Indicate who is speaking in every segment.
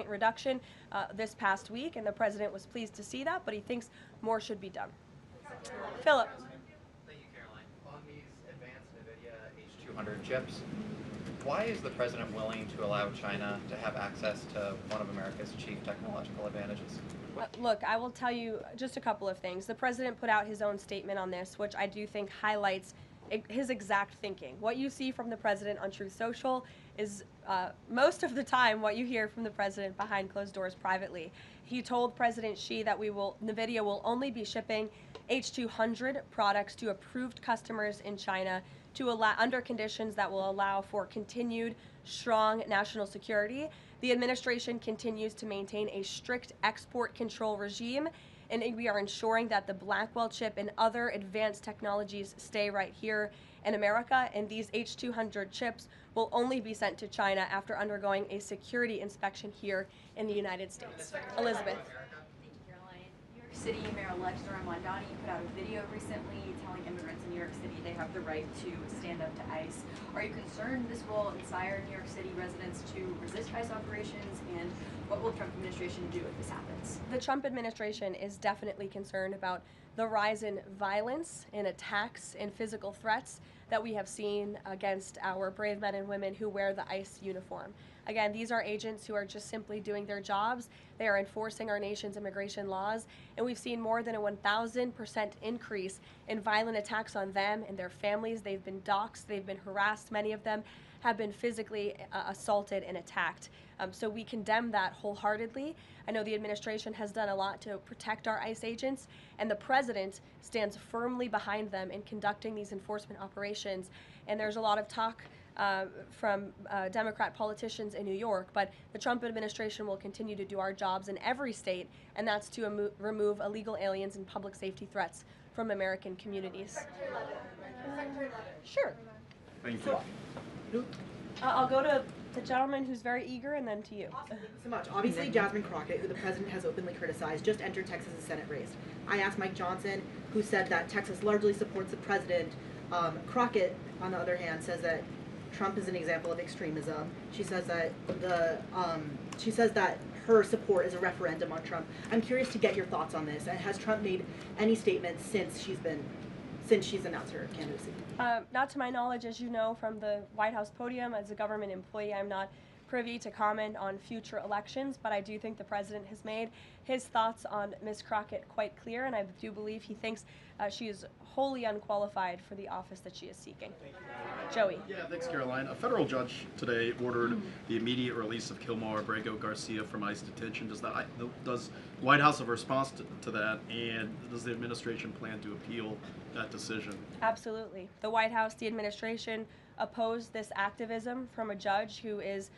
Speaker 1: point reduction this past week, and the president was pleased to see that, but he thinks more should be done. Philip.
Speaker 2: Thank you, Caroline. On these advanced Nvidia H200 chips, why is the president willing to allow China to have access to one of America's chief technological advantages?
Speaker 1: Look, I will tell you just a couple of things. The president put out his own statement on this, which I do think highlights his exact thinking. What you see from the president on Truth Social is most of the time what you hear from the president behind closed doors privately. He told President Xi that Nvidia will only be shipping H200 products to approved customers in China under conditions that will allow for continued strong national security. The administration continues to maintain a strict export control regime, and we are ensuring that the Blackwell chip and other advanced technologies stay right here in America, and these H200 chips will only be sent to China after undergoing a security inspection here in the United States. Elizabeth.
Speaker 3: Thank you, Caroline. New York City Mayor-elect Zohran Mamdani put out a video recently telling immigrants in New York City they have the right to stand up to ICE. Are you concerned this will inspire New York City residents to resist ICE operations, and what will the Trump administration do if this happens?
Speaker 1: The Trump administration is definitely concerned about the rise in violence, in attacks, and physical threats that we have seen against our brave men and women who wear the ICE uniform. Again, these are agents who are just simply doing their jobs. They are enforcing our nation's immigration laws, and we've seen more than a 1,000% increase in violent attacks on them and their families. They've been doxxed, they've been harassed, many of them have been physically assaulted and attacked. So we condemn that wholeheartedly. I know the administration has done a lot to protect our ICE agents, and the president stands firmly behind them in conducting these enforcement operations. And there's a lot of talk from Democrat politicians in New York, but the Trump administration will continue to do our jobs in every state, and that's to remove illegal aliens and public safety threats from American communities. Sure.
Speaker 4: Thank you.
Speaker 1: I'll go to the gentleman who's very eager, and then to you.
Speaker 5: Awesome. Thank you so much. Obviously, Jasmine Crockett, who the president has openly criticized, just entered Texas's Senate race. I asked Mike Johnson, who said that Texas largely supports the president. Crockett, on the other hand, says that Trump is an example of extremism. She says that her support is a referendum on Trump. I'm curious to get your thoughts on this. And has Trump made any statements since she's announced her candidacy?
Speaker 1: Not to my knowledge, as you know from the White House podium. As a government employee, I'm not privy to comment on future elections, but I do think the president has made his thoughts on Ms. Crockett quite clear, and I do believe he thinks she is wholly unqualified for the office that she is seeking. Joey.
Speaker 4: Yeah, thanks, Caroline. A federal judge today ordered the immediate release of Kilmar Abrego Garcia from ICE detention. Does the White House have a response to that, and does the administration plan to appeal that decision?
Speaker 1: Absolutely. The White House, the administration opposed this activism from a judge who is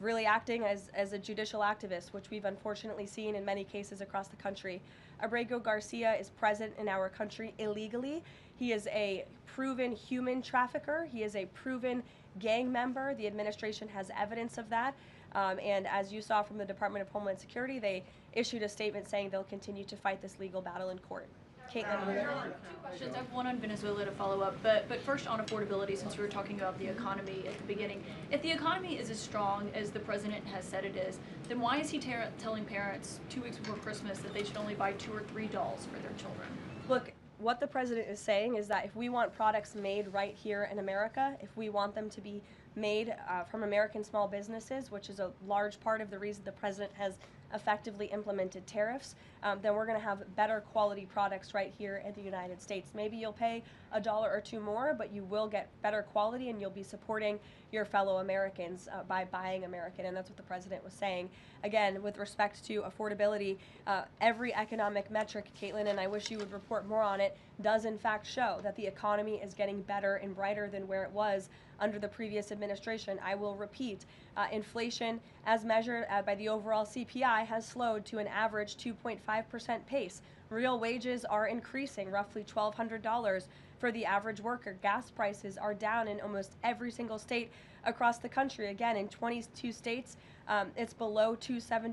Speaker 1: really acting as a judicial activist, which we've unfortunately seen in many cases across the country. Abrego Garcia is present in our country illegally. He is a proven human trafficker. He is a proven gang member. The administration has evidence of that. And as you saw from the Department of Homeland Security, they issued a statement saying they'll continue to fight this legal battle in court. Caitlin.
Speaker 3: Two questions. I have one on Venezuela to follow up, but first on affordability, since we were talking about the economy at the beginning. If the economy is as strong as the president has said it is, then why is he telling parents 2 weeks before Christmas that they should only buy 2 or 3 dolls for their children?
Speaker 1: Look, what the president is saying is that if we want products made right here in America, if we want them to be made from American small businesses, which is a large part of the reason the president has effectively implemented tariffs, then we're going to have better quality products right here in the United States. Maybe you'll pay $1 or $2 more, but you will get better quality, and you'll be supporting your fellow Americans by buying American, and that's what the president was saying. Again, with respect to affordability, every economic metric, Caitlin, and I wish you would report more on it, does in fact show that the economy is getting better and brighter than where it was under the previous administration. I will repeat, inflation as measured by the overall CPI has slowed to an average 2.5% pace. Real wages are increasing, roughly $1,200 for the average worker. Gas prices are down in almost every single state across the country. Again, in 22 states, it's below $2.70